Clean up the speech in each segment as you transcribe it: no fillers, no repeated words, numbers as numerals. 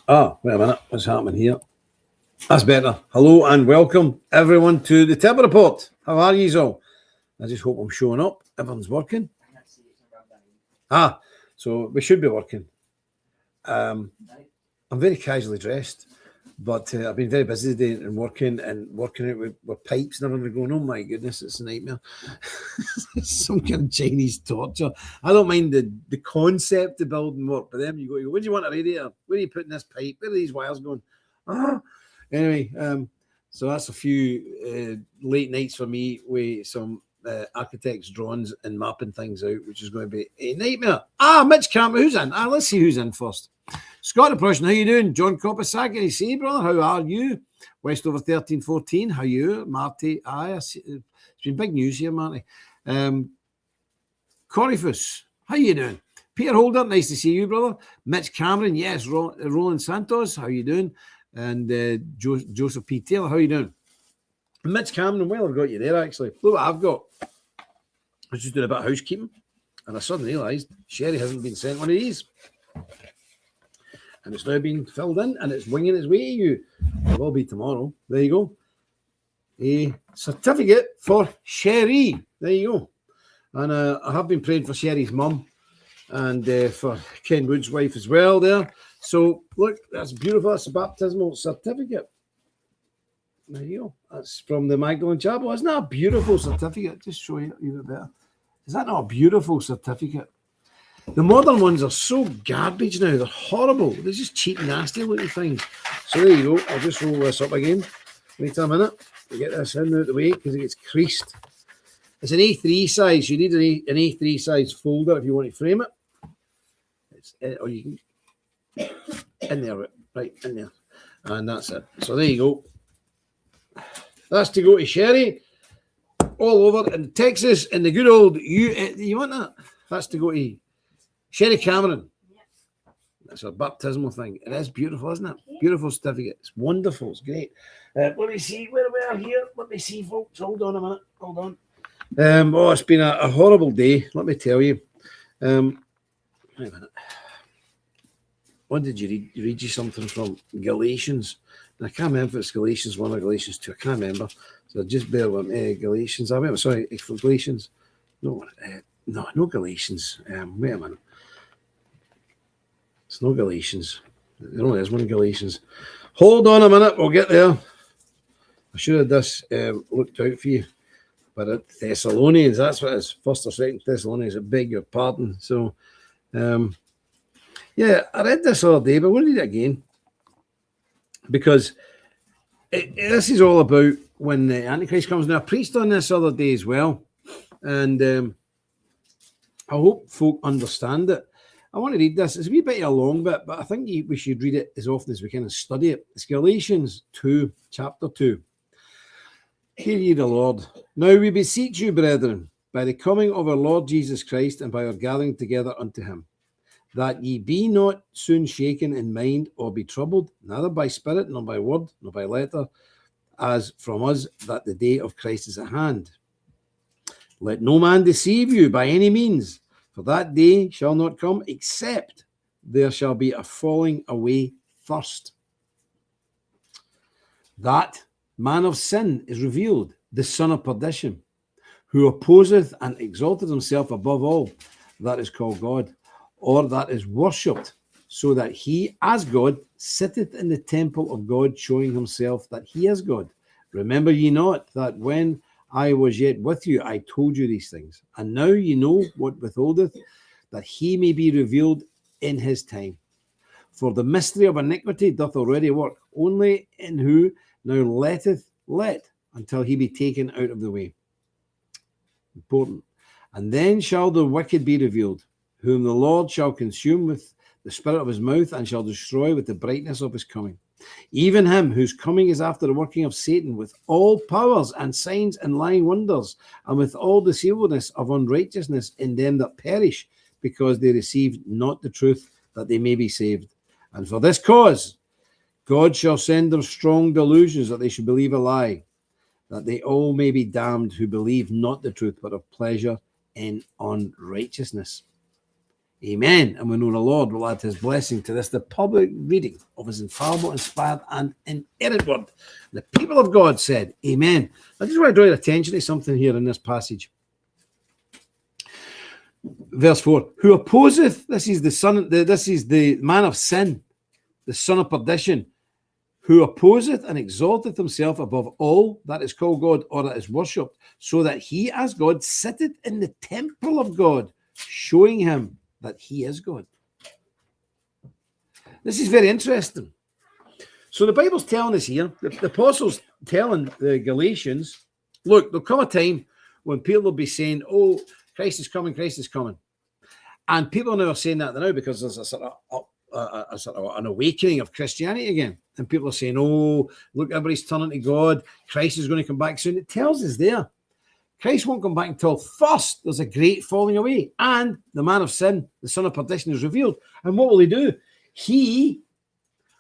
Wait a minute. What's happening here? That's better. Hello and welcome everyone to the Tibber Report. How are you all? I just hope I'm showing up. Everyone's working. So we should be working. I'm very casually dressed, but I've been very busy today and working out with pipes and everything going. Oh my goodness, it's a nightmare. Some kind of Chinese torture. I don't mind the concept of building work, but then you go, what do you want a radiator? Where are you putting this pipe? Where are these wires going? Anyway, so that's a few late nights for me with some architects' drawings and mapping things out, which is going to be a nightmare. Mitch Campbell, who's in? Let's see who's in first. Scott the Prussian, how you doing? John Copasaki, see, brother, how are you? Westover 1314, how you? Marty, it's been big news here, Marty. Corifus, how you doing? Peter Holder, nice to see you, brother. Mitch Cameron, yes. Roland Santos, how you doing? And Joseph P. Taylor, how you doing? Mitch Cameron, well, I've got you there, actually. Look what I've got. I was just doing a bit of housekeeping, and I suddenly realised Sherry hasn't been sent one of these. And it's now being filled in, and it's winging its way to you. It will be tomorrow. There you go. A certificate for Sherry. There you go. And I have been praying for Sherry's mum and for Ken Wood's wife as well there. So, look, that's beautiful. That's a baptismal certificate. There you go. That's from the Magdalene Chapel. Isn't that a beautiful certificate? Just show you a bit better. Is that not a beautiful certificate? The modern ones are so garbage now. They're horrible. They're just cheap, nasty looking things. So there you go. I'll just roll this up again. Wait a minute. To get this in out of the way because it gets creased. It's an A3 size. You need an A3 size folder if you want to frame it. Or you can in there, right in there, and that's it. So there you go. That's to go to Sherry all over in Texas in the good old you want that? That's to go to Sherry Cameron. That's a baptismal thing. It is beautiful, isn't it? Beautiful certificate. It's wonderful. It's great. Let me see where we are here. Let me see, folks. Hold on a minute. Hold on. It's been a horrible day. Let me tell you. Wait a minute. What did you read? You read you something from Galatians. And I can't remember if it's Galatians 1 or Galatians 2. I can't remember. So just bear with me. Galatians. Sorry, Galatians. No, Galatians. Wait a minute. It's no Galatians. There only is one Galatians. Hold on a minute. We'll get there. I should have this looked out for you. But Thessalonians, that's what it is. First or second Thessalonians. I beg your pardon. So, I read this the other day, but I want to read it again. Because this is all about when the Antichrist comes. Now, I preached on this the other day as well. And I hope folk understand it. I want to read this. It's a wee bit of a long bit, but I think we should read it as often as we can and study it. It's Galatians 2, chapter 2. Hear ye the Lord. Now we beseech you, brethren, by the coming of our Lord Jesus Christ and by our gathering together unto him, that ye be not soon shaken in mind or be troubled, neither by spirit, nor by word, nor by letter, as from us that the day of Christ is at hand. Let no man deceive you by any means, for that day shall not come, except there shall be a falling away first. That man of sin is revealed, the son of perdition, who opposeth and exalteth himself above all that is called God, or that is worshipped, so that he, as God, sitteth in the temple of God, showing himself that he is God. Remember ye not that when I was yet with you, I told you these things. And now ye know what withholdeth, that he may be revealed in his time. For the mystery of iniquity doth already work, only in who now let until he be taken out of the way. Important. And then shall the wicked be revealed, whom the Lord shall consume with the spirit of his mouth, and shall destroy with the brightness of his coming. Even him whose coming is after the working of Satan, with all powers and signs and lying wonders, and with all deceivableness of unrighteousness in them that perish, because they received not the truth, that they may be saved. And for this cause God shall send them strong delusions, that they should believe a lie, that they all may be damned who believe not the truth, but have pleasure in unrighteousness. Amen. And we know the Lord will add his blessing to this, the public reading of his infallible, inspired, and inerrant word. The people of God said, Amen. I just want to draw your attention to something here in this passage. Verse 4, who opposeth, this is the man of sin, the son of perdition, who opposeth and exalteth himself above all that is called God or that is worshipped, so that he as God sitteth in the temple of God, showing him that he is God. This is very interesting. So the Bible's telling us here, the apostles telling the Galatians, look, there'll come a time when people will be saying, oh, Christ is coming, Christ is coming. And people now are saying that now because there's a sort of an awakening of Christianity again. And people are saying, oh, look, everybody's turning to God. Christ is going to come back soon. It tells us there. Christ won't come back until first there's a great falling away. And the man of sin, the son of perdition, is revealed. And what will he do? He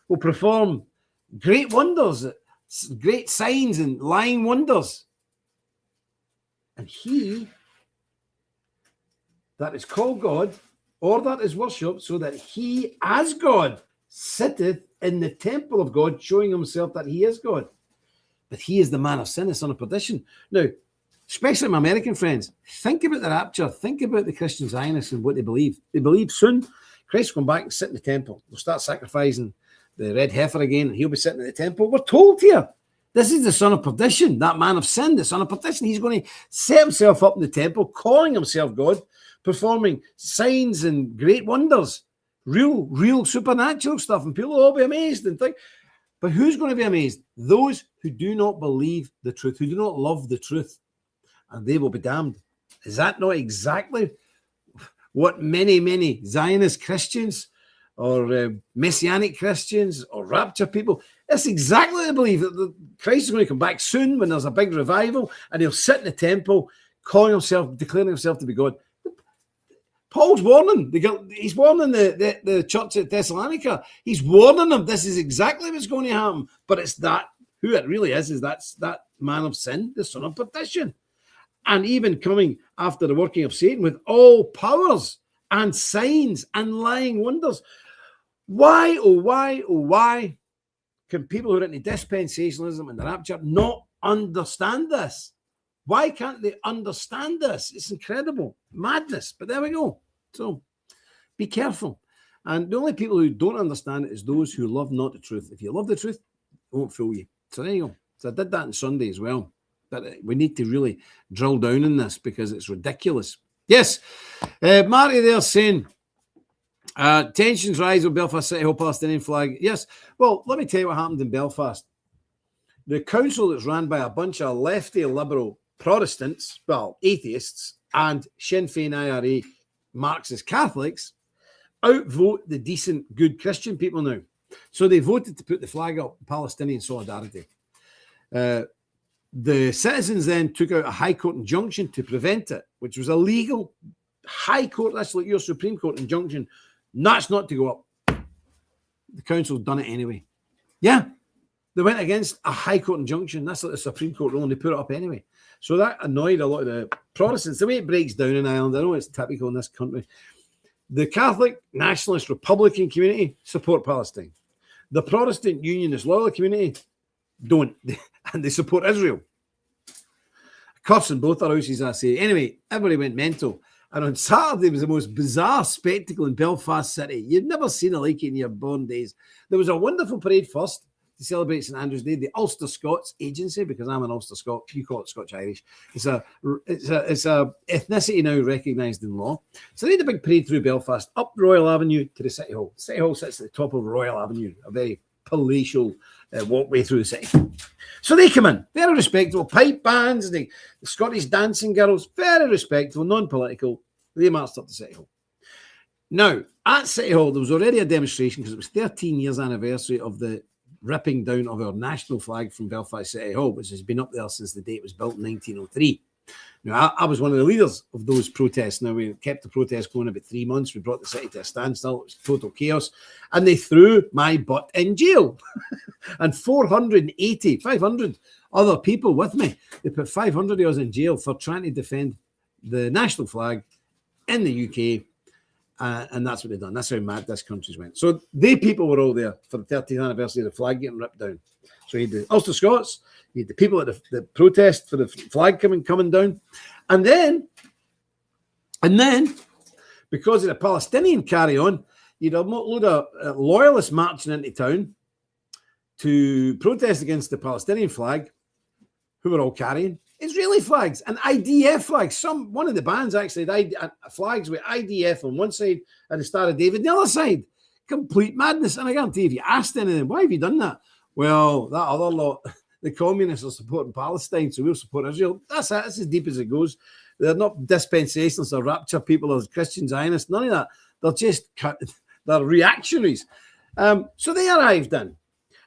will perform great wonders, great signs and lying wonders. And he that is called God, or that is worshipped, so that he as God sitteth in the temple of God, showing himself that he is God. But he is the man of sin, the son of perdition. Now, especially my American friends, think about the rapture. Think about the Christian Zionists and what they believe. They believe soon Christ will come back and sit in the temple. They'll start sacrificing the red heifer again, and he'll be sitting in the temple. We're told here, this is the son of perdition, that man of sin, the son of perdition. He's going to set himself up in the temple, calling himself God, performing signs and great wonders, real supernatural stuff, and people will all be amazed and think. But who's going to be amazed? Those who do not believe the truth, who do not love the truth, and they will be damned. Is that not exactly what many Zionist Christians or Messianic Christians or rapture people, that's exactly what they believe, that Christ is going to come back soon when there's a big revival, and he'll sit in the temple, calling himself, declaring himself to be God. Paul's warning. He's warning the church at Thessalonica. He's warning them. This is exactly what's going to happen. But it's that, who it really is that's that man of sin, the son of perdition. And even coming after the working of Satan with all powers and signs and lying wonders. Why, oh why can people who are into dispensationalism and the rapture not understand this? Why can't they understand this? It's incredible. Madness. But there we go. So be careful. And the only people who don't understand it is those who love not the truth. If you love the truth, it won't fool you. So there you go. So I did that on Sunday as well. But we need to really drill down in this because it's ridiculous. Yes. Marty there saying, tensions rise with Belfast City Hall Palestinian flag. Yes. Well, let me tell you what happened in Belfast. The council that's run by a bunch of lefty liberal Protestants, well, atheists, and Sinn Féin IRA Marxist Catholics outvote the decent, good Christian people now. So they voted to put the flag up, Palestinian solidarity. The citizens then took out a High Court injunction to prevent it, which was illegal. High Court, that's like your Supreme Court injunction. That's not to go up. The council done it anyway. Yeah. They went against a High Court injunction. That's like the Supreme Court rule, and they put it up anyway. So that annoyed a lot of the Protestants. The way it breaks down in Ireland, I know it's typical in this country. The Catholic, nationalist, Republican community support Palestine. The Protestant, Unionist, loyal community don't, and they support Israel. Cursing both their houses, I say. Anyway, everybody went mental. And on Saturday was the most bizarre spectacle in Belfast City. You've never seen a like it in your born days. There was a wonderful parade first to celebrate St Andrew's Day, the Ulster Scots Agency, because I'm an Ulster Scot, you call it Scotch-Irish. It's a ethnicity now recognised in law. So they had a big parade through Belfast, up Royal Avenue to the City Hall. City Hall sits at the top of Royal Avenue, a very palatial walkway through the city. So they come in, very respectable, pipe bands, the Scottish dancing girls, very respectable, non-political. They marched up to City Hall. Now, at City Hall, there was already a demonstration because it was 13 years anniversary of the ripping down of our national flag from Belfast City Hall, which has been up there since the day it was built in 1903. Now, I was one of the leaders of those protests. Now, we kept the protests going about 3 months. We brought the city to a standstill. It was total chaos. And they threw my butt in jail. And 500 other people with me. They put 500 of us in jail for trying to defend the national flag in the UK And that's what they've done. That's how mad this country's went. So they people were all there for the 30th anniversary of the flag getting ripped down. So you had the Ulster Scots, you had the people at the protest for the flag coming down. And then, because of the Palestinian carry on, you'd have a load of loyalists marching into town to protest against the Palestinian flag, who were all carrying Israeli flags and IDF flags. One of the bands actually had flags with IDF on one side and the Star of David on the other side. Complete madness. And I guarantee if you asked any of them, why have you done that? Well, that other lot, the communists are supporting Palestine, so we'll support Israel. That's it. That's as deep as it goes. They're not dispensationalists or rapture people or Christian Zionists, none of that. They're just they're reactionaries. So they arrived in.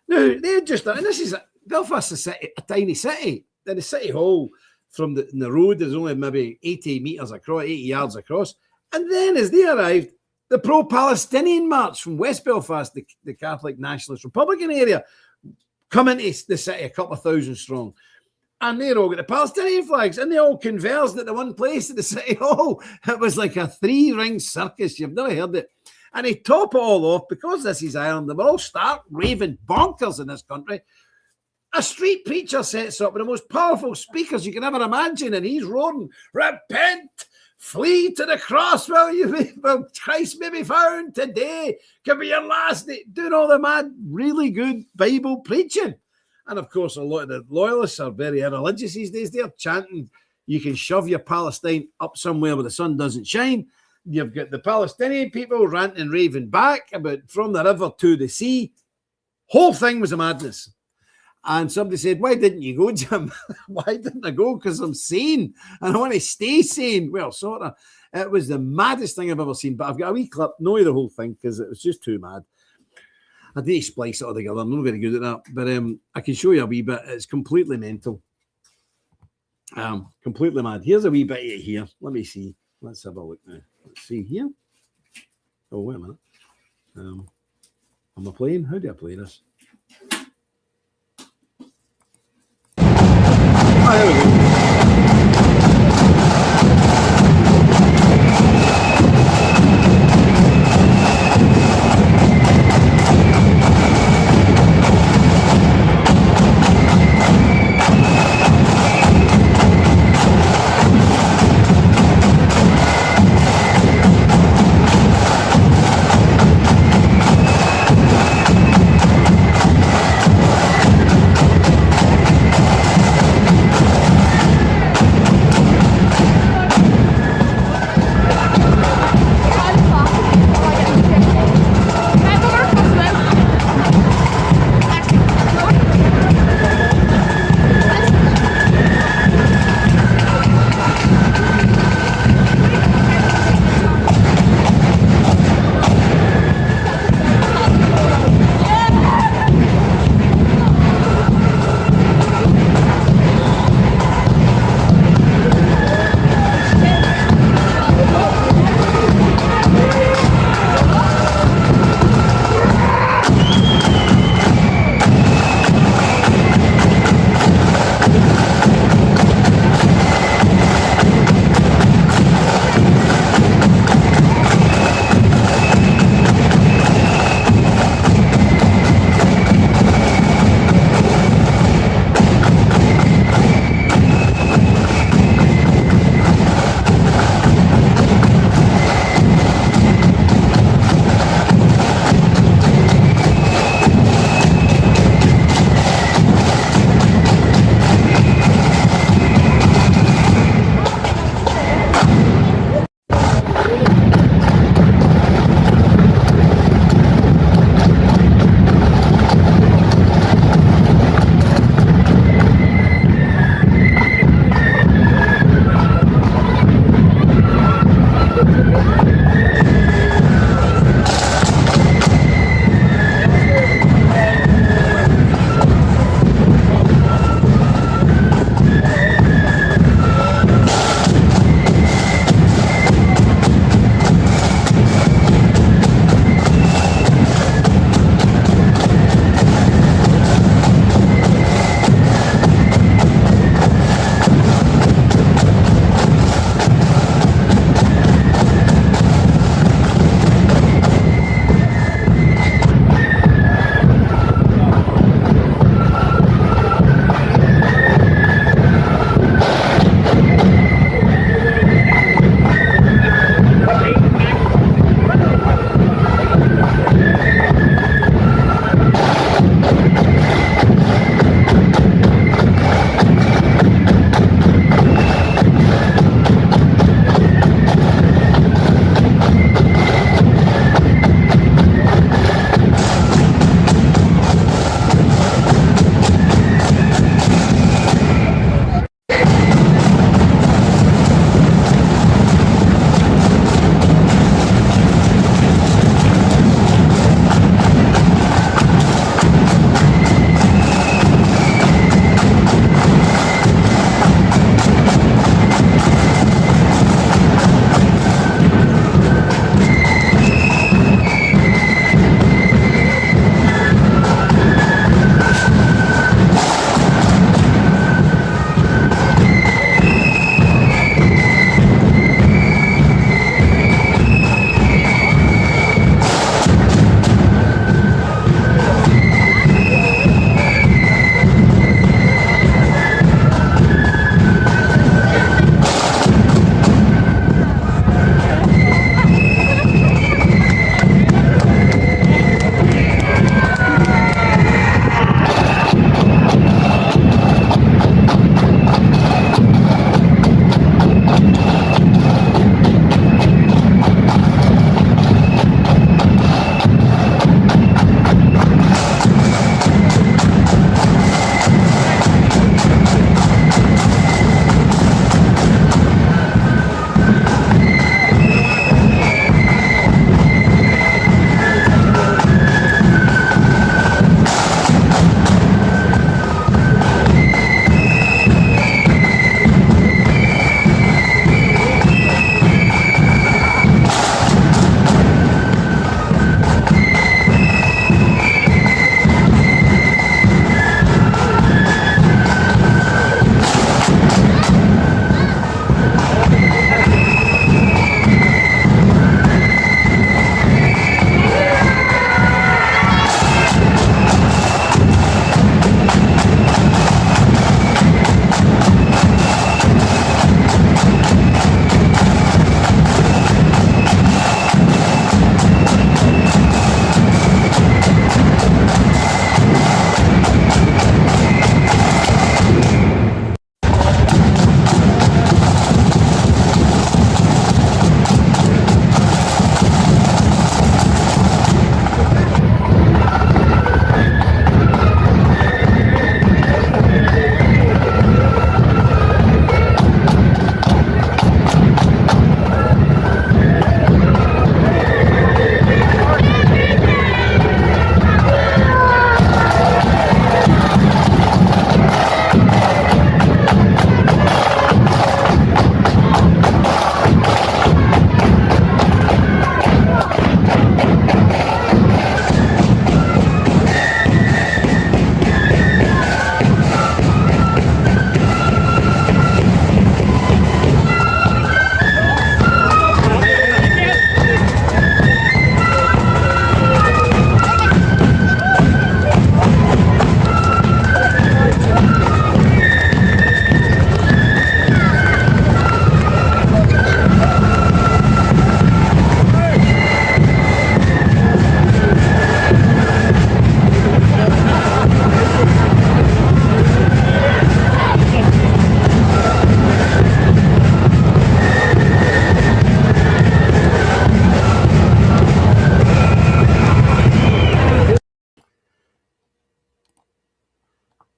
Now, they're just, and this is, Belfast is a tiny city. The city hall from the road is only maybe 80 meters across, 80 yards across. And then as they arrived, the pro-Palestinian march from West Belfast, the Catholic Nationalist Republican area, come into the city a couple of thousand strong. And they all got the Palestinian flags, and they all converged at the one place at the city hall. It was like a 3-ring circus. You've never heard it. And they top it all off, because this is Ireland, they were all stark raving bonkers in this country. A street preacher sets up with the most powerful speakers you can ever imagine, and he's roaring, "Repent, flee to the cross, will Christ may be found today, could be your last day," doing all the mad, really good Bible preaching. And of course, a lot of the loyalists are very irreligious these days. They're chanting, "You can shove your Palestine up somewhere where the sun doesn't shine." You've got the Palestinian people ranting and raving back about from the river to the sea. Whole thing was a madness. And somebody said, "Why didn't you go, Jim?" Why didn't I go? Because I'm sane and I want to stay sane. Well, sort of. It was the maddest thing I've ever seen, but I've got a wee clip, not the whole thing, because it was just too mad. I didn't splice it all together. I'm not very good at that, but I can show you a wee bit. It's completely mental. Completely mad. Here's a wee bit of it here. Let me see. Let's have a look now. Let's see here. Oh, wait a minute. Am I playing? How do I play this? Oh, there we go.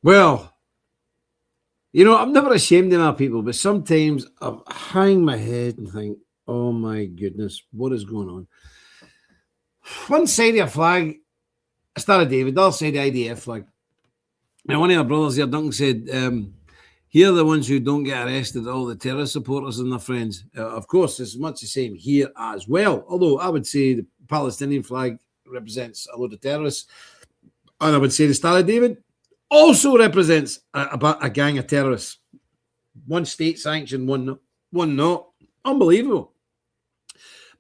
Well, you know, I'm never ashamed of my people, but sometimes I hang my head and think, oh my goodness, what is going on? One side of a flag, Star of David, the other side, the IDF flag. Now, one of our brothers here, Duncan, said, here are the ones who don't get arrested, all the terrorist supporters and their friends. Of course, it's much the same here as well. Although I would say the Palestinian flag represents a load of terrorists. And I would say the Star of David also represents a gang of terrorists. One state sanctioned, one not. Unbelievable.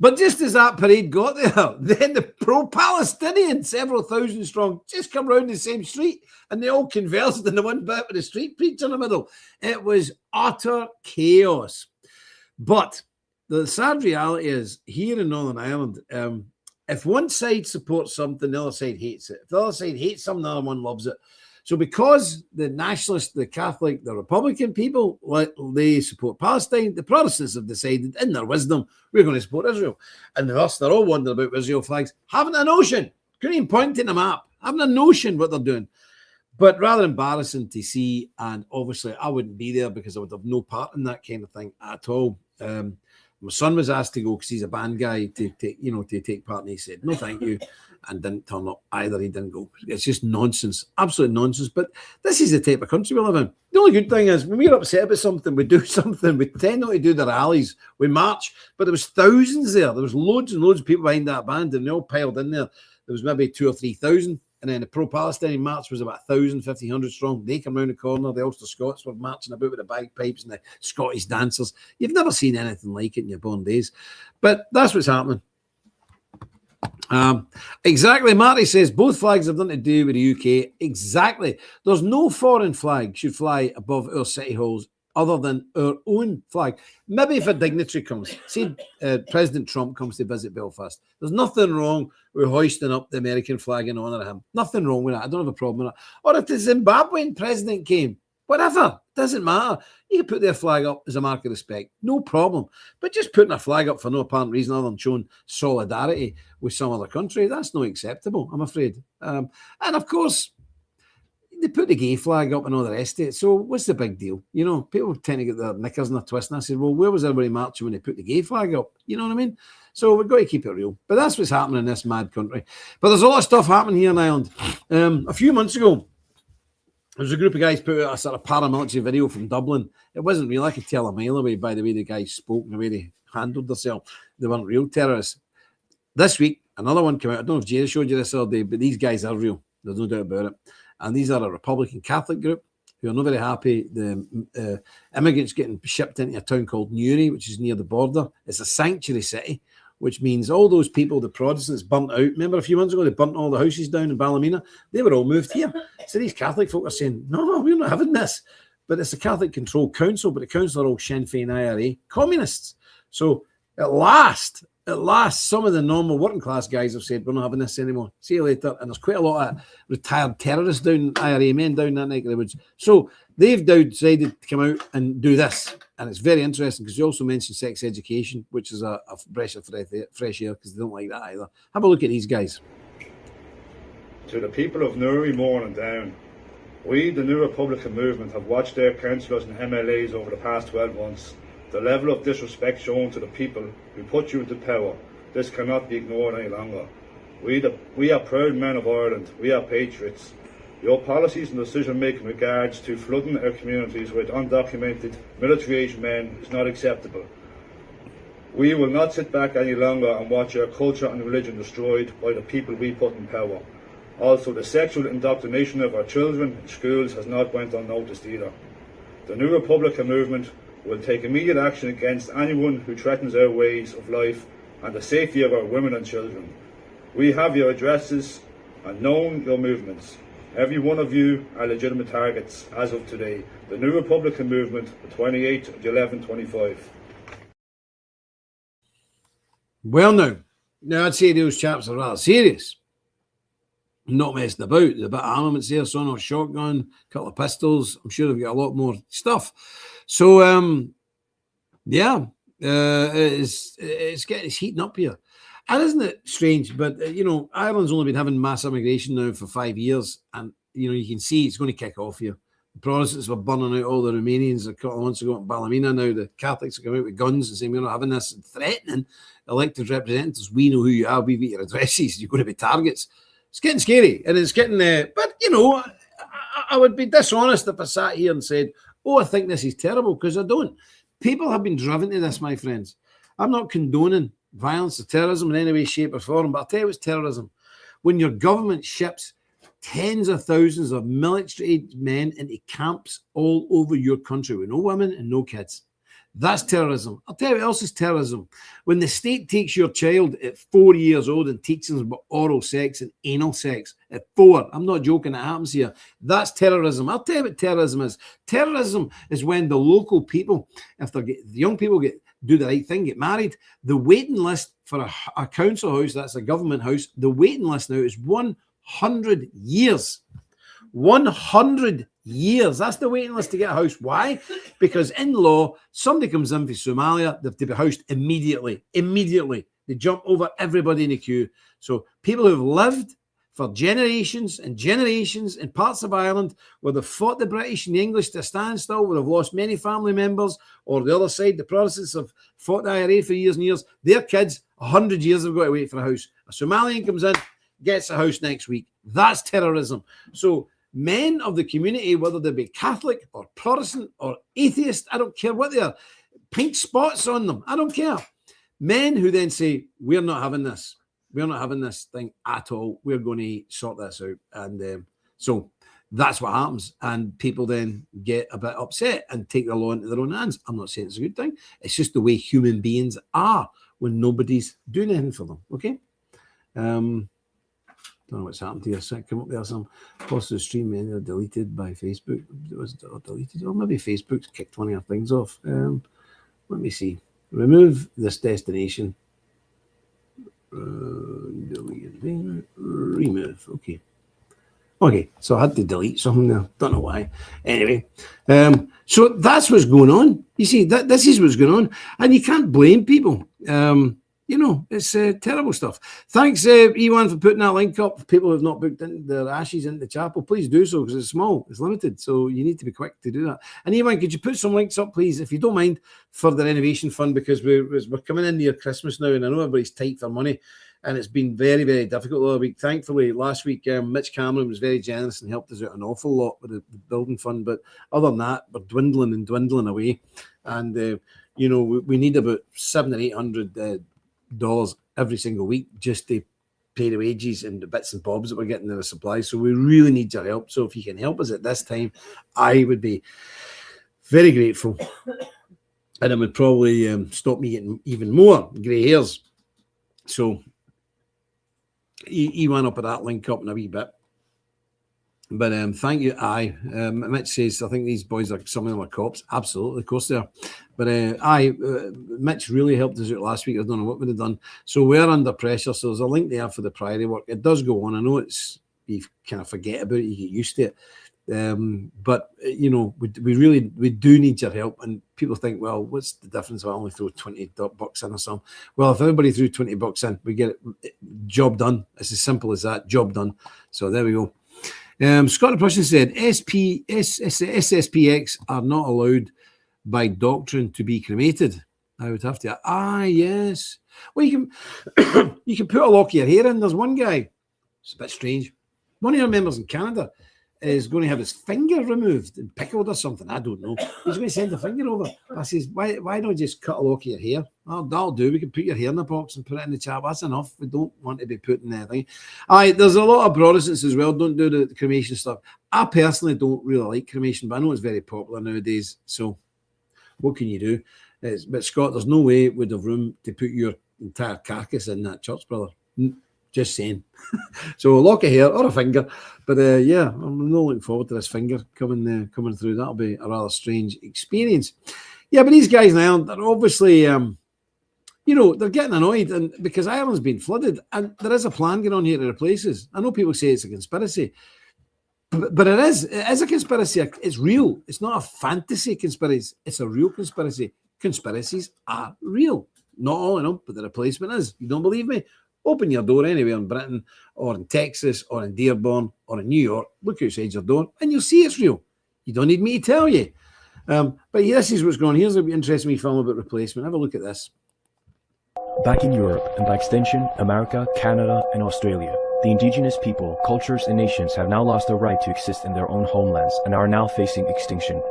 But just as that parade got there, then the pro-Palestinian, several thousand strong, just come round the same street and they all converged in the one bit with the street preacher in the middle. It was utter chaos. But the sad reality is, here in Northern Ireland, if one side supports something, the other side hates it. If the other side hates something, the other one loves it. So because the nationalists, the Catholic, the Republican people, they support Palestine, the Protestants have decided, in their wisdom, we're going to support Israel. And thus, they're all wondering about Israel flags, having a notion, couldn't even point in a map, having a notion what they're doing. But rather embarrassing to see, and obviously I wouldn't be there because I would have no part in that kind of thing at all. My son was asked to go because he's a band guy to take part, and he said, no, thank you, and didn't turn up either. He didn't go. It's just nonsense, absolute nonsense. But this is the type of country we live in. The only good thing is when we're upset about something, we do something. We tend not to do the rallies. We march, but there was thousands there. There was loads and loads of people behind that band, and they all piled in there. There was maybe 2,000 or 3,000. And then the pro-Palestinian march was about 1,000, 1,500 strong. They come round the corner. The Ulster Scots were marching about with the bagpipes and the Scottish dancers. You've never seen anything like it in your born days. But that's what's happening. Exactly. Marty says both flags have nothing to do with the UK. Exactly. There's no foreign flag should fly above our city halls other than our own flag. Maybe if a dignitary comes, see President Trump comes to visit Belfast, there's nothing wrong with hoisting up the American flag in honour of him. Nothing wrong with that. I don't have a problem with that. Or if the Zimbabwean president came, whatever, doesn't matter. You can put their flag up as a mark of respect, no problem. But just putting a flag up for no apparent reason other than showing solidarity with some other country, that's not acceptable, I'm afraid. And of course, they put the gay flag up and all the rest of it. So what's the big deal? You know, people tend to get their knickers in a twist. And I said, well, where was everybody marching when they put the gay flag up? You know what I mean? So we've got to keep it real. But that's what's happening in this mad country. But there's a lot of stuff happening here in Ireland. A few months ago, there was a group of guys put out a sort of paramilitary video from Dublin. It wasn't real. I could tell a mile away by the way the guys spoke and the way they handled themselves. They weren't real terrorists. This week, another one came out. I don't know if Jerry showed you this other day, but these guys are real. There's no doubt about it. And these are a Republican Catholic group who are not very happy. The immigrants getting shipped into a town called Newry, which is near the border. It's a sanctuary city, which means all those people, the Protestants, burnt out. Remember a few months ago, they burnt all the houses down in Ballymena? They were all moved here. So these Catholic folk are saying, no, we're not having this. But it's a Catholic-controlled council, but the council are all Sinn Féin IRA communists. So at last, some of the normal working class guys have said, we're not having this anymore. See you later. And there's quite a lot of retired terrorists down, IRA men down that neck of the woods. So they've now decided to come out and do this. And it's very interesting because you also mentioned sex education, which is a breath of fresh air because they don't like that either. Have a look at these guys. To the people of Newry, Mourne and Down, we, the New Republican Movement, have watched their councillors and MLAs over the past 12 months. The level of disrespect shown to the people who put you into power, this cannot be ignored any longer. We are proud men of Ireland, we are patriots. Your policies and decision-making in regards to flooding our communities with undocumented military-aged men is not acceptable. We will not sit back any longer and watch our culture and religion destroyed by the people we put in power. Also, the sexual indoctrination of our children in schools has not went unnoticed either. The New Republican Movement will take immediate action against anyone who threatens our ways of life and the safety of our women and children. We have your addresses and known your movements. Every one of you are legitimate targets as of today. The New Republican Movement, the 28th of 11/25. Well, now I'd say those chaps are rather serious. Not messing about. There's a bit of armaments there, so not shotgun, a couple of pistols. I'm sure they've got a lot more stuff. So, it's heating up here. And isn't it strange? But, Ireland's only been having mass immigration now for 5 years. And you can see it's going to kick off here. The Protestants were burning out all the Romanians a couple of months ago in Ballymena. Now the Catholics are coming out with guns and saying we're not having this, and threatening elected representatives. We know who you are. We've got your addresses. You're going to be targets. It's getting scary, and it's getting. But I would be dishonest if I sat here and said, "Oh, I think this is terrible," because I don't. People have been driven to this, my friends. I'm not condoning violence or terrorism in any way, shape, or form, but I'll tell you what's terrorism. When your government ships tens of thousands of military men into camps all over your country with no women and no kids. That's terrorism. I'll tell you what else is terrorism. When the state takes your child at 4 years old and teaches them about oral sex and anal sex at 4, I'm not joking, it happens here. That's terrorism. I'll tell you what terrorism is. Terrorism is when the local people, if the young people do the right thing, get married, the waiting list for a council house, that's a government house, the waiting list now is 100 years. 100 years. That's the waiting list to get a house. Why? Because in law, somebody comes in from Somalia, they have to be housed immediately. Immediately. They jump over everybody in the queue. So people who've lived for generations and generations in parts of Ireland where they've fought the British and the English to a standstill, where they've lost many family members, or the other side, the Protestants have fought the IRA for years and years, their kids, 100 years have got to wait for a house. A Somalian comes in, gets a house next week. That's terrorism. So men of the community, whether they be Catholic or Protestant or atheist, I don't care what they are, pink spots on them, I don't care. Men who then say, we're not having this. We're not having this thing at all. We're going to sort this out. And so that's what happens. And people then get a bit upset and take the law into their own hands. I'm not saying it's a good thing. It's just the way human beings are when nobody's doing anything for them. Okay? Don't know what's happened to your come up there. Some posts of the stream are deleted by Facebook. Was it deleted? Or maybe Facebook's kicked one of your things off. Let me see. Remove this destination. Remove. Okay, so I had to delete something there. Don't know why. Anyway, so that's what's going on. You see, this is what's going on, and you can't blame people. It's terrible stuff. Thanks, Ewan, for putting that link up. For people who have not booked in their ashes into the chapel, please do so, because it's small, it's limited, so you need to be quick to do that. And Ewan, could you put some links up, please, if you don't mind, for the renovation fund, because we're coming in near Christmas now, and I know everybody's tight for money, and it's been very, very difficult all week. Thankfully, last week, Mitch Cameron was very generous and helped us out an awful lot with the building fund, but other than that, we're dwindling away, and we need about $700 or $800 every single week just to pay the wages and the bits and bobs that we're getting in the supply. So we really need your help. So if you can help us at this time, I would be very grateful, and it would probably stop me getting even more grey hairs. So he went up at that link up in a wee bit. But thank you. Mitch says, I think these boys are, some of them are cops. Absolutely, of course they are. But Mitch really helped us out last week. I don't know what we'd have done. So we're under pressure. So there's a link there for the Priory work. It does go on. I know you kind of forget about it. You get used to it. But we do need your help. And people think, well, what's the difference if I only throw $20 in or something? Well, if everybody threw $20 in, we get it, job done. It's as simple as that. Job done. So there we go. Scott the Prussian said SSPX are not allowed by doctrine to be cremated. I would have to. Yes. Well, you can put a lock of your hair in. There's one guy. It's a bit strange. One of your members in Canada is going to have his finger removed and pickled or something. I don't know. He's going to send a finger over. I says, why don't you just cut a lock of your hair? Oh, that'll do. We can put your hair in the box and put it in the chat. That's enough. We don't want to be putting anything. There's a lot of Protestants as well. Don't do the cremation stuff. I personally don't really like cremation, but I know it's very popular nowadays. So what can you do? But Scott, there's no way we'd have room to put your entire carcass in that church, brother. Just saying. So a lock of hair or a finger. But I'm not looking forward to this finger coming through. That'll be a rather strange experience. Yeah, but these guys in Ireland are obviously, they're getting annoyed, and because Ireland's been flooded, and there is a plan going on here to replace us. I know people say it's a conspiracy, but it is a conspiracy. It's real. It's not a fantasy conspiracy. It's a real conspiracy. Conspiracies are real. Not all of them, but the replacement is. You don't believe me? Open your door anywhere in Britain or in Texas or in Dearborn or in New York. Look outside your door and you'll see it's real. You don't need me to tell you. But this is what's going on. Here's an interesting film about replacement. Have a look at this. Back in Europe, and by extension, America, Canada, and Australia, the indigenous people, cultures, and nations have now lost their right to exist in their own homelands and are now facing extinction.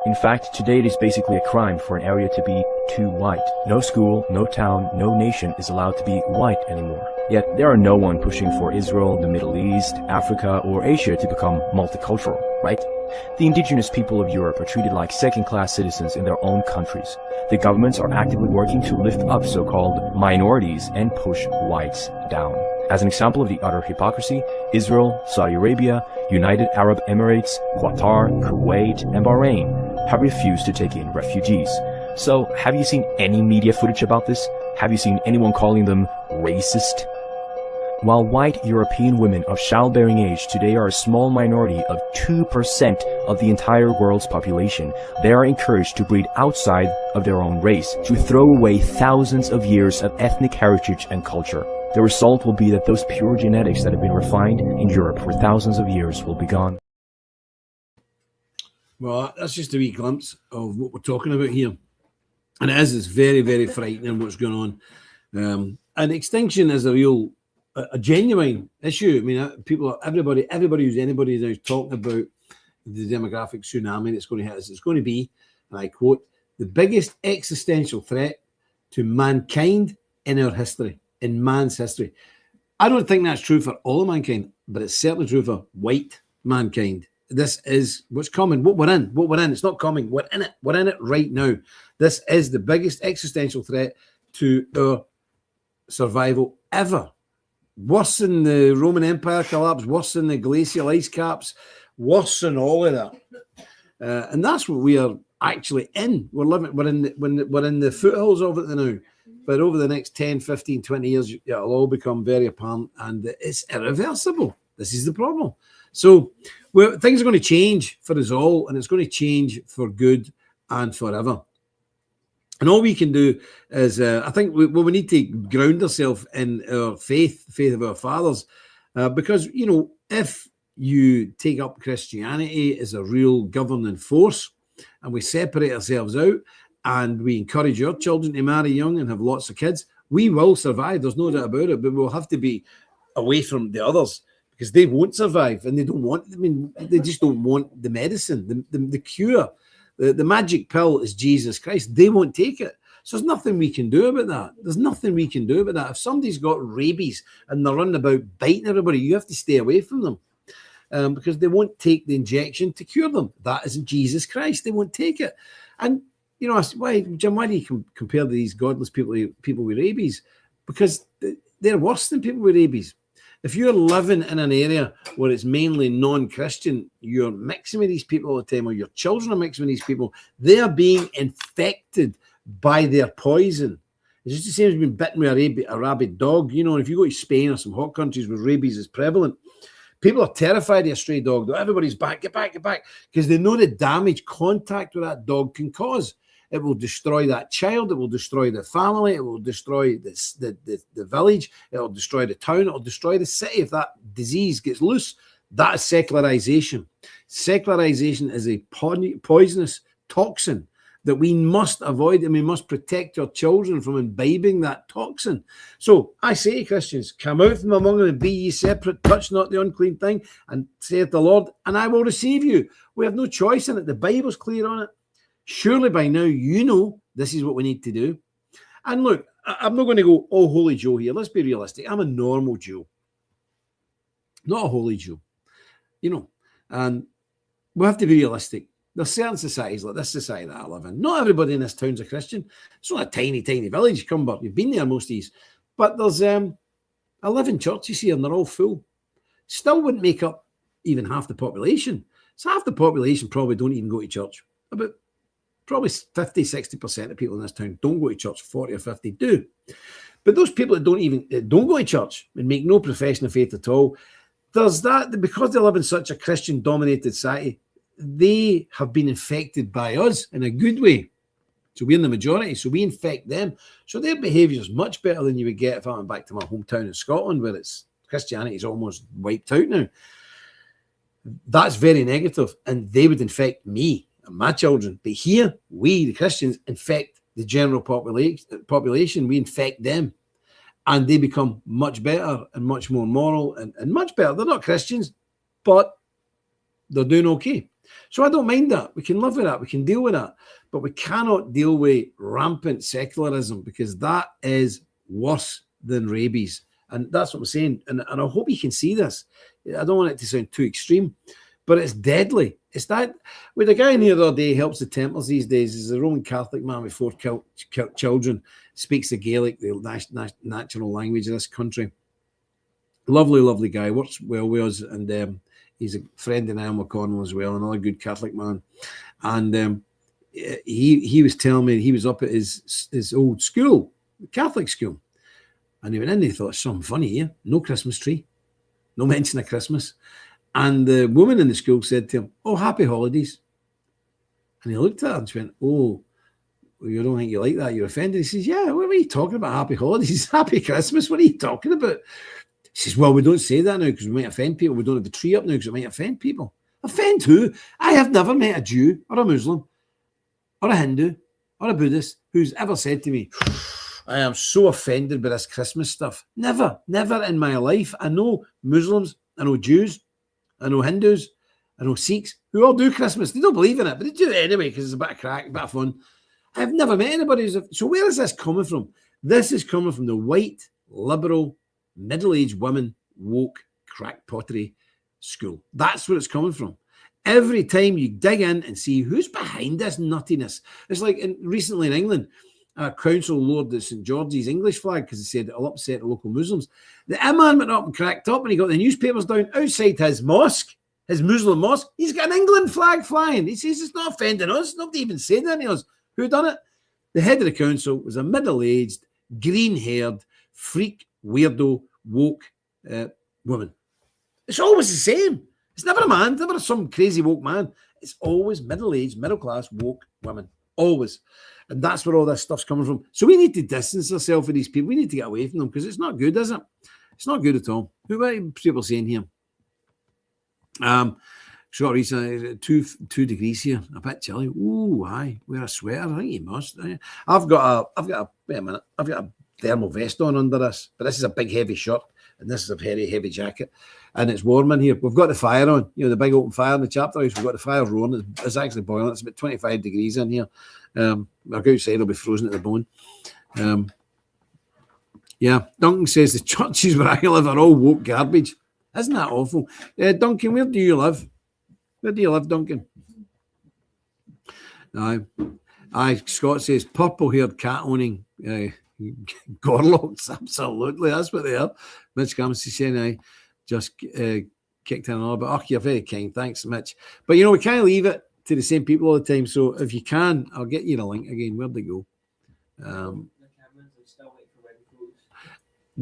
In fact, today it is basically a crime for an area to be too white. No school, no town, no nation is allowed to be white anymore. Yet there are no one pushing for Israel, the Middle East, Africa, or Asia to become multicultural, right? The indigenous people of Europe are treated like second-class citizens in their own countries. The governments are actively working to lift up so-called minorities and push whites down. As an example of the utter hypocrisy, Israel, Saudi Arabia, United Arab Emirates, Qatar, Kuwait, and Bahrain have refused to take in refugees. So, have you seen any media footage about this? Have you seen anyone calling them racist? While white European women of childbearing age today are a small minority of 2% of the entire world's population, they are encouraged to breed outside of their own race, to throw away thousands of years of ethnic heritage and culture. The result will be that those pure genetics that have been refined in Europe for thousands of years will be gone. Well, that's just a wee glimpse of what we're talking about here. And it is, it's very, very frightening what's going on. And extinction is a genuine issue. I mean, everybody who's anybody is talking about the demographic tsunami that's going to hit us. It's going to be, and I quote, the biggest existential threat to mankind in our history, in man's history. I don't think that's true for all of mankind, but it's certainly true for white mankind. This is what's coming, what we're in. It's not coming, we're in it. We're in it right now. This is the biggest existential threat to our survival ever. Worse than the Roman Empire collapse, worse than the glacial ice caps, worse than all of that. And that's what we are actually in. We're in the foothills of it now. But over the next 10, 15, 20 years, it'll all become very apparent, and it's irreversible. This is the problem. So things are going to change for us all, and it's going to change for good and forever. And all we can do is, I think we need to ground ourselves in our faith of our fathers, because, you know, if you take up Christianity as a real governing force and we separate ourselves out and we encourage your children to marry young and have lots of kids, we will survive. There's no doubt about it, but we'll have to be away from the others, because they won't survive, and they don't want, they just don't want the medicine, the cure. The magic pill is Jesus Christ. They won't take it. So there's nothing we can do about that. There's nothing we can do about that. If somebody's got rabies and they're running about biting everybody, you have to stay away from them, because they won't take the injection to cure them. That isn't Jesus Christ. They won't take it. And, you know, why, Jim, why do you compare these godless people with rabies? Because they're worse than people with rabies. If you're living in an area where it's mainly non-Christian, you're mixing with these people all the time, or your children are mixing with these people, they are being infected by their poison. It's just the same as being bitten with a rabid dog. You know, if you go to Spain or some hot countries where rabies is prevalent, people are terrified of a stray dog. Everybody's back, get back, because they know the damage contact with that dog can cause. It will destroy that child. It will destroy the family. It will destroy the village. It will destroy the town. It will destroy the city if that disease gets loose. That is secularization. Secularization is a poisonous toxin that we must avoid, and we must protect our children from imbibing that toxin. So I say, Christians, come out from among them and be ye separate, touch not the unclean thing, and saith the Lord, and I will receive you. We have no choice in it. The Bible's clear on it. Surely by now you know this is what we need to do. And look, I'm not going to go, oh, holy Joe here. Let's be realistic. I'm a normal Joe, not a holy Joe, you know. And we have to be realistic. There's certain societies like this society that I live in. Not everybody in this town's a Christian. It's not a tiny, tiny village, Cumber. You've been there most of these. But there's 11 churches here, and they're all full. Still wouldn't make up even half the population. So half the population probably don't even go to church. About probably 50, 60% of people in this town don't go to church. 40 or 50 do. But those people that don't go to church and make no profession of faith at all, there's that, because they live in such a Christian-dominated society, they have been infected by us in a good way. So we're in the majority, so we infect them. So their behaviour is much better than you would get if I went back to my hometown in Scotland, where it's Christianity is almost wiped out now. That's very negative, and they would infect me and my children. But here, we, the Christians, infect the general population. We infect them, and they become much better and much more moral and much better. They're not Christians, but they're doing okay. So I don't mind that. We can live with that. We can deal with that. But we cannot deal with rampant secularism, because that is worse than rabies. And that's what I'm saying. And I hope you can see this. I don't want it to sound too extreme, but it's deadly. It's that, with a guy in here the other day, helps the Templars these days. He's a Roman Catholic man with 4 children, speaks the Gaelic, the national language of this country. Lovely, lovely guy, works well with us, and he's a friend of Niall McConnell as well, another good Catholic man. And he was telling me he was up at his old school, Catholic school, and he went in and he thought, something funny here. No Christmas tree, no mention of Christmas. And the woman in the school said to him, "Oh, happy holidays." And he looked at her and she went, "Oh, you don't think you like that? You're offended?" He says, "Yeah, what are you talking about? Happy holidays, happy Christmas. What are you talking about?" He says, "Well, we don't say that now because we might offend people. We don't have the tree up now because it might offend people." Offend who? I have never met a Jew or a Muslim or a Hindu or a Buddhist who's ever said to me, "I am so offended by this Christmas stuff." Never in my life. I know Muslims, I know Jews, I know Hindus, I know Sikhs who all do Christmas. They don't believe in it, but they do it anyway because it's a bit of crack, a bit of fun. I've never met anybody who's... So where is this coming from? This is coming from the white, liberal, middle-aged women, woke, crackpottery school. That's where it's coming from. Every time you dig in and see who's behind this nuttiness. It's like recently in England, a council lowered the St. George's English flag because they said it'll upset the local Muslims. The imam went up and cracked up and he got the newspapers down outside his mosque, his Muslim mosque. He's got an England flag flying. He says it's not offending us. Nobody even said that to us. Who done it? The head of the council was a middle-aged, green-haired, freak, weirdo, woke woman. It's always the same. It's never a man, it's never some crazy woke man. It's always middle-aged, middle-class, woke women. Always. And that's where all this stuff's coming from. So we need to distance ourselves from these people. We need to get away from them because it's not good, is it? It's not good at all. What are people saying here? Short recently, 2 degrees here. A bit chilly. Ooh, aye. Wear a sweater. I think you must. I've got a thermal vest on under this, but this is a big heavy shirt and this is a very heavy jacket. And it's warm in here. We've got the fire on, the big open fire in the chapter house. We've got the fire roaring. It's actually boiling. It's about 25 degrees in here. I'll go outside, it'll be frozen to the bone. Yeah, Duncan says the churches where I live are all woke garbage. Isn't that awful? Duncan, where do you live? Where do you live, Duncan? Aye, Scott says purple-haired cat owning Gorlocks. Absolutely, that's what they are. Mitch Campbell is saying, I just kicked in a little bit. Oh, you're very kind. Thanks, Mitch. But, we can't leave it to the same people all the time. So if you can, I'll get you a link again. Where'd they go?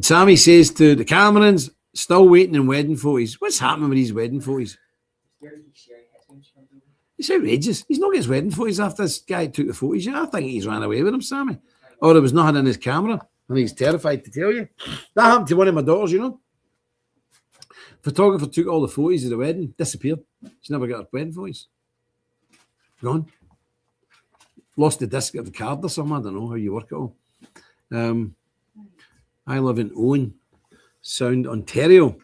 Sammy says to the Camerons, still waiting in wedding photos. What's happening with these wedding photos? It's outrageous. He's not got his wedding photos after this guy took the photos. I think he's ran away with them, Sammy. Or there was nothing in his camera. And he's terrified to tell you. That happened to one of my daughters, Photographer took all the photos of the wedding, disappeared. She never got her wedding photos. Gone. Lost the disc of the card or something. I don't know how you work it all. I live in Owen Sound, Ontario.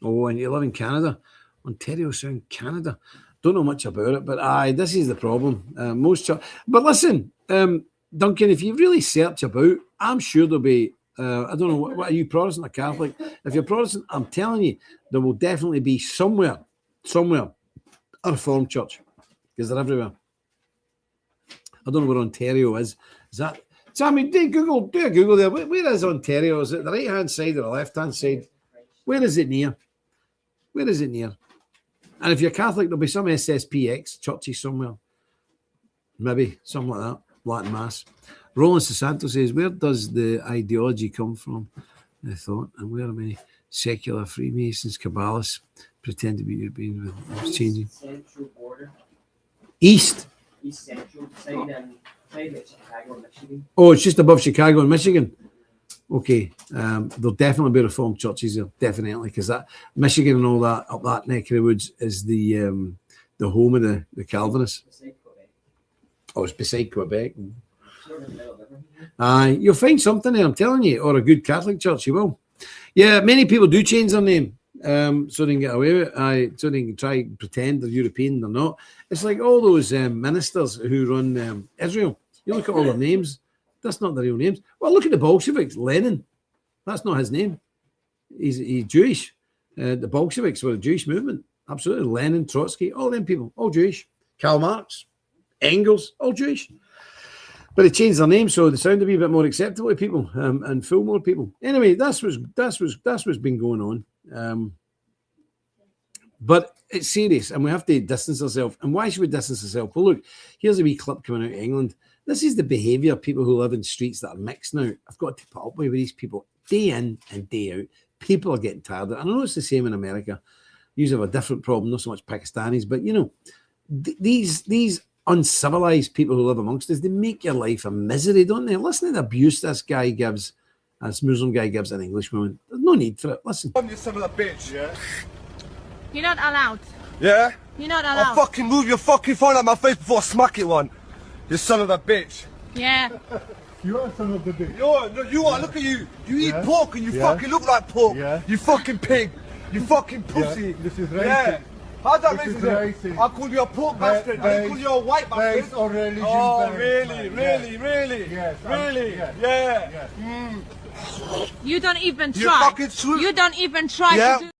Oh, and you live in Canada. Ontario Sound, Canada. Don't know much about it, but this is the problem. But listen, Duncan, if you really search about, I'm sure there'll be, I don't know, what are you, Protestant or Catholic? If you're Protestant, I'm telling you, there will definitely be somewhere, a Reformed church, because they're everywhere. I don't know where Ontario is. Is that, Sammy, do a Google there. Where is Ontario? Is it the right-hand side or the left-hand side? Where is it near? Where is it near? And if you're Catholic, there'll be some SSPX churches somewhere. Maybe, something like that. Latin Mass. Roland Sasanto says, where does the ideology come from? I thought, and where are many secular Freemasons, Kabbalists pretend to be European with changing? Central border. East Central side and Oh, it's just above Chicago and Michigan. Okay, there'll definitely be Reformed churches there, definitely, because that Michigan and all that up that neck of the woods is the home of the Calvinists. Oh, it's beside Quebec. You'll find something there, I'm telling you, or a good Catholic church, you will. Yeah, many people do change their name so they can get away with it, so they can try and pretend they're European, they're not. It's like all those ministers who run Israel. You look at all their names, that's not the real names. Well, look at the Bolsheviks. Lenin, that's not his name. He's Jewish. The Bolsheviks were a Jewish movement. Absolutely. Lenin, Trotsky, all them people, all Jewish. Karl Marx, Engels, all Jewish. But they changed their name so they sound to be a bit more acceptable to people and fool more people. Anyway, that's what's been going on. But it's serious, and we have to distance ourselves. And why should we distance ourselves? Well, look, here's a wee clip coming out of England. This is the behaviour of people who live in streets that are mixed now. I've got to put up with these people day in and day out. People are getting tired. I know it's the same in America. You have a different problem, not so much Pakistanis, but you know, these uncivilized people who live amongst us, they make your life a misery, don't they? Listen to the abuse this Muslim guy gives an English woman. There's no need for it. Listen. You son of a bitch, yeah? You're not allowed. Yeah? You're not allowed. I'll fucking move your fucking phone out my face before I smack it one. You son of a bitch. Yeah. You are son of the bitch. You are, look at you. You eat pork and you fucking look like pork. Yeah. You fucking pig. You fucking pussy. Yeah. This is racist. Yeah. How's that This is racist? racist. I called you a pork bastard. I didn't call you a white bastard. Based on religion. Oh, based, really, man. really? Yes. Really? Yes. Yeah. Yes. You don't even You try. fucking swoop. You don't even try Yeah. to do.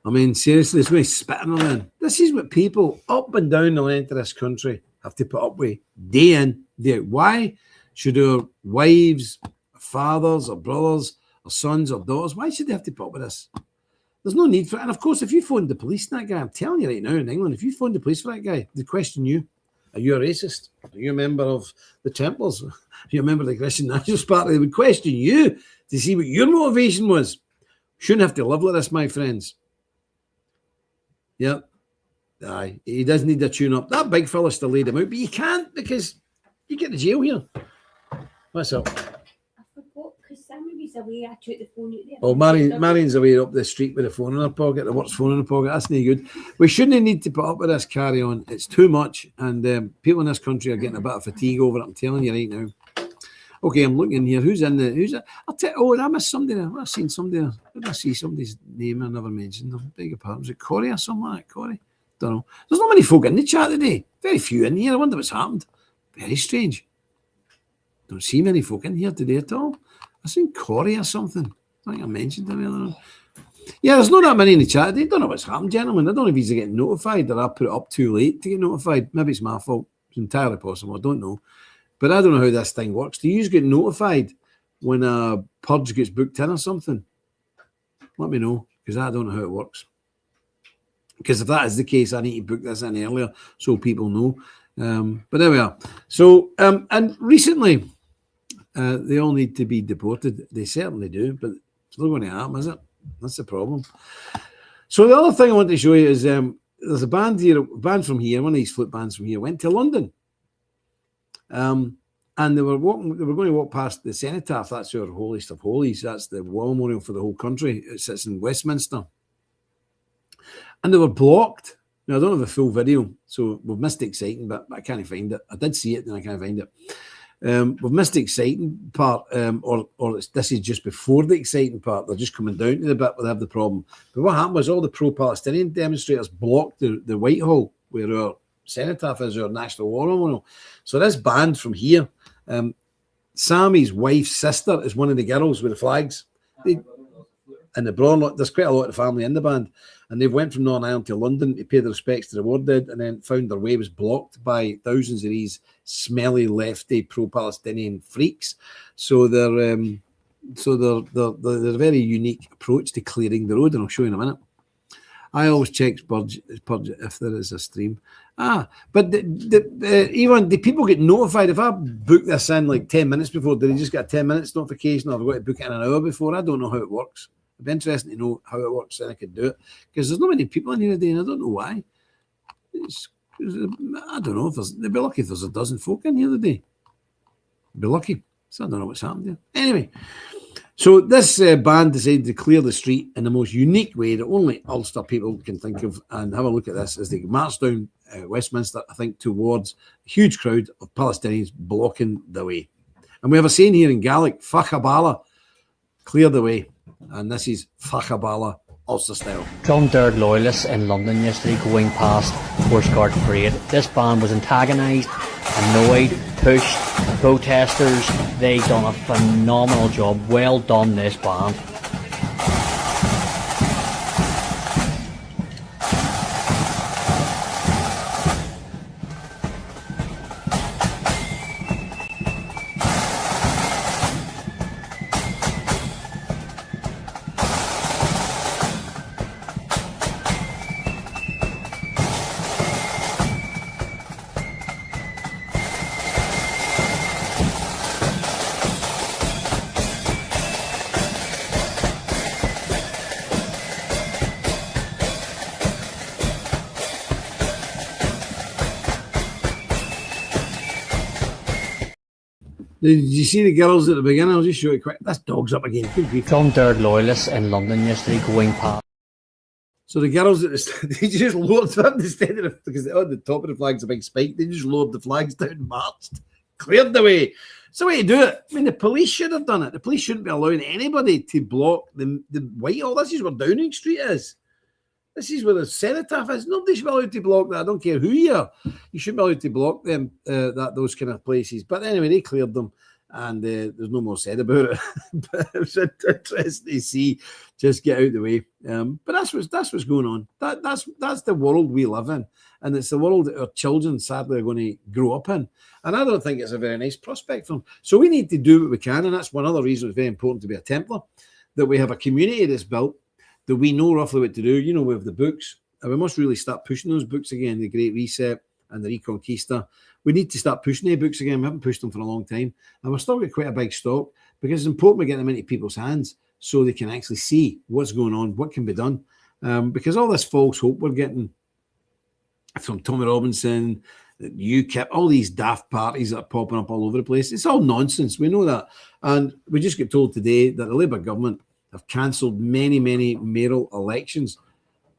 I mean, seriously, this way spitting on them. This is what people up and down the length of this country have to put up with day in, day out. Why should our wives, our fathers, our brothers, our sons, our daughters, why should they have to put up with this? There's no need for it. And of course, if you phoned the police on that guy, I'm telling you right now in England, if you phoned the police for that guy, they question you. Are you a racist? Are you a member of the Templars? Are you a member of the Christian Nationalist Party? They would question you to see what your motivation was. Shouldn't have to live like this, my friends. Yeah, aye, he does need a tune up. That big fella still laid him out, but you can't because you get to jail here. What's up? I forgot because somebody's away. I took the phone out there. Oh, Marion's away up the street with a phone in her pocket, the worst phone in her pocket. That's no good. We shouldn't need to put up with this carry on. It's too much, and people in this country are getting a bit of fatigue over it. I'm telling you right now. Okay, I'm looking here. Who's in there? I'll tell. Oh, I missed somebody there. I've seen somebody there. Did I see somebody's name? I never mentioned them. Beg your pardon. Was it Corey or something like that? Corey? Don't know. There's not many folk in the chat today. Very few in here. I wonder what's happened. Very strange. Don't see many folk in here today at all. I seen Corey or something. I think I mentioned him earlier. Yeah, there's not that many in the chat today. Don't know what's happened, gentlemen. I don't know if he's getting notified or I put it up too late to get notified. Maybe it's my fault. It's entirely possible. I don't know. But I don't know how this thing works. Do you get notified when a purge gets booked in or something? Let me know, because I don't know how it works. Because if that is the case, I need to book this in earlier so people know. But there we are. So, and recently, they all need to be deported. They certainly do, but it's not going to happen, is it? That's the problem. So the other thing I want to show you is there's a band here, a band from here, one of these flute bands from here, went to London. And they were going to walk past the cenotaph. That's our holiest of holies. That's the war memorial for the whole country. It sits in Westminster. And they were blocked. Now, I don't have a full video, so we've missed the exciting bit, but I can't find it. I did see it, and I can't find it. We've missed the exciting part, this is just before the exciting part. They're just coming down to the bit where they have the problem. But what happened was all the pro-Palestinian demonstrators blocked the Whitehall, where our cenotaph is, our national war memorial. So this band from here, Sammy's wife's sister is one of the girls with the flags. And the Braun, there's quite a lot of family in the band. And they went from Northern Ireland to London to pay their respects to the war dead, and then found their way was blocked by thousands of these smelly lefty pro-Palestinian freaks. So they're a very unique approach to clearing the road, and I'll show you in a minute. I always check purge if there is a stream. But even the people get notified if I book this in like 10 minutes before. Do they just get a 10 minutes notification, or have I got to book it in an hour before? I don't know how it works. It'd be interesting to know how it works, and I could do it because there's not many people in here today, and I don't know why. I don't know if they'd be lucky if there's a dozen folk in here today. Be lucky. So I don't know what's happened there. Anyway, so this band decided to clear the street in the most unique way that only Ulster people can think of, and have a look at this as they march down Westminster, I think, towards a huge crowd of Palestinians blocking the way. And we have a saying here in Gaelic, Fachabala, clear the way. And this is Fachabala, Ulster style. Clonderg loyalists in London yesterday going past Horse Guard Parade. This band was antagonised, annoyed, pushed, protesters. They done a phenomenal job. Well done, this band. Did you see the girls at the beginning? I'll just show it quick. This dog's up again. Good grief. Clonderg loyalists in London yesterday going past. So the girls at the they just lowered them instead of, because on the top of the flag's a big spike, they just lowered the flags down and marched, cleared the way. It's the way to do it. I mean, the police should have done it. The police shouldn't be allowing anybody to block the Whitehall. This is where Downing Street is. This is where the cenotaph is. Nobody should be allowed to block that. I don't care who you are. You shouldn't be allowed to block them, those kind of places. But anyway, they cleared them, and there's no more said about it. But it was interesting to see just get out of the way. But that's what's going on. That's the world we live in, and it's the world that our children sadly are going to grow up in. And I don't think it's a very nice prospect for them. So we need to do what we can, and that's one other reason it's very important to be a Templar, that we have a community that's built, that we know roughly what to do. You know, we have the books, and we must really start pushing those books again, the Great Reset and the Reconquista. We need to start pushing the books again. We haven't pushed them for a long time, and we're still got quite a big stock, because it's important we get them into people's hands so they can actually see what's going on, what can be done. Because all this false hope we're getting from Tommy Robinson, UKIP, all these daft parties that are popping up all over the place, it's all nonsense. We know that. And we just get told today that the Labour government have cancelled many mayoral elections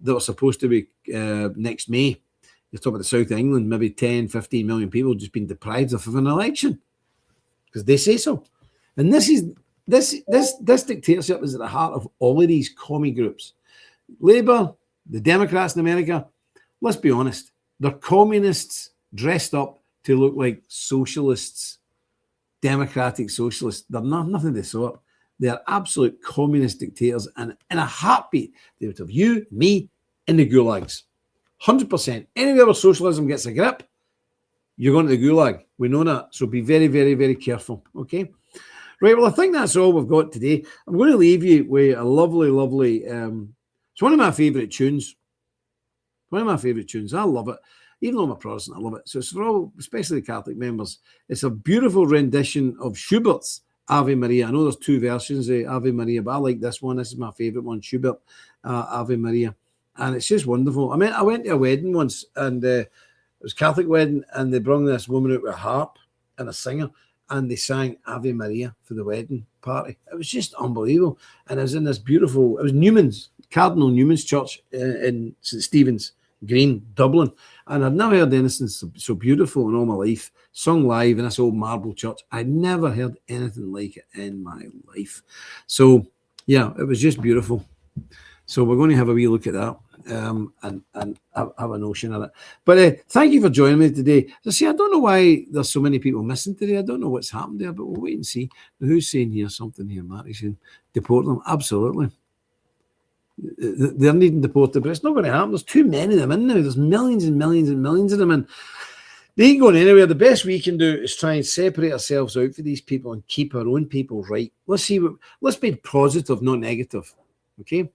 that were supposed to be next May. You're talking about the south of England, maybe 10, 15 million people just been deprived of an election because they say so. And this dictatorship is at the heart of all of these commie groups. Labour, the Democrats in America, let's be honest, they're communists dressed up to look like socialists, democratic socialists. They're nothing of the sort. They are absolute communist dictators, and in a heartbeat, they would have you, me, in the gulags. 100%. Anywhere where socialism gets a grip, you're going to the gulag. We know that. So be very, very, very careful. Okay? Right, well, I think that's all we've got today. I'm going to leave you with a lovely, it's one of my favourite tunes. One of my favourite tunes. I love it. Even though I'm a Protestant, I love it. So it's for all, especially the Catholic members. It's a beautiful rendition of Schubert's Ave Maria. I know there's two versions of Ave Maria, but I like this one. This is my favourite one, Schubert, Ave Maria. And it's just wonderful. I mean, I went to a wedding once, and it was a Catholic wedding, and they brought this woman out with a harp and a singer, and they sang Ave Maria for the wedding party. It was just unbelievable. And I was in this beautiful, it was Newman's, Cardinal Newman's Church in St. Stephen's Green, Dublin. And I'd never heard anything so beautiful in all my life, sung live in this old marble church. I'd never heard anything like it in my life. So, yeah, it was just beautiful. So we're going to have a wee look at that and have a notion of it. But thank you for joining me today. As I say, I don't know why there's so many people missing today. I don't know what's happened there, but we'll wait and see. Who's saying here something here, Matt? He's saying deport them. Absolutely. They're needing deported, but it's not going to happen. There's too many of them in now. There's millions and millions and millions of them, and they ain't going anywhere. The best we can do is try and separate ourselves out for these people and keep our own people right. Let's be positive, not negative. Okay?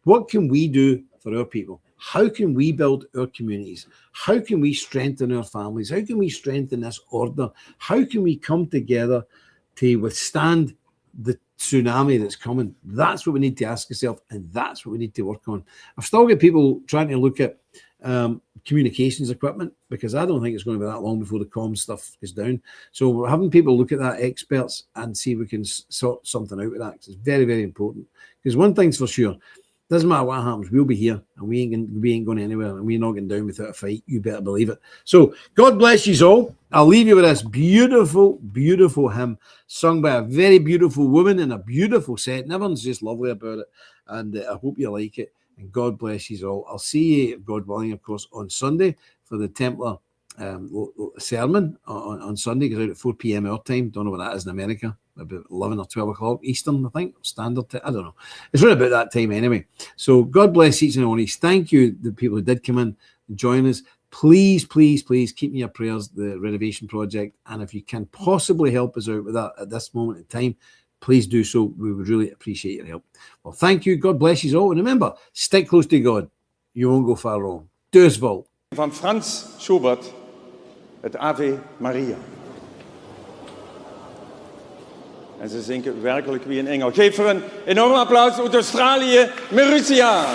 What can we do for our people? How can we build our communities? How can we strengthen our families? How can we strengthen this order? How can we come together to withstand the tsunami that's coming? That's what we need to ask ourselves, and that's what we need to work on. I've still got people trying to look at communications equipment, because I don't think it's going to be that long before the comm stuff is down. So we're having people look at that, experts, and see if we can sort something out with that. It's very, very important. Because one thing's for sure, doesn't matter what happens, we'll be here, and we ain't going anywhere, and we're not getting down without a fight. You better believe it. So God bless you all. I'll leave you with this beautiful, beautiful hymn sung by a very beautiful woman in a beautiful set. And everyone's just lovely about it. And I hope you like it. And God bless you all. I'll see you, God willing, of course, on Sunday for the Templar sermon on Sunday. Goes out at 4 p.m. our time. Don't know what that is in America. About 11 or 12 o'clock Eastern, I think. Standard time. I don't know. It's right about that time anyway. So God bless each and all. Thank you, the people who did come in and join us. Please, please, please keep me your prayers, the renovation project. And if you can possibly help us out with that at this moment in time, please do so. We would really appreciate your help. Well, thank you. God bless you all. And remember, stick close to God. You won't go far wrong. Dus vol. Van Frans Schubert, het Ave Maria. En ze zinken werkelijk wie een engel. Geef voor een enorm applaus uit Australië, Marussia.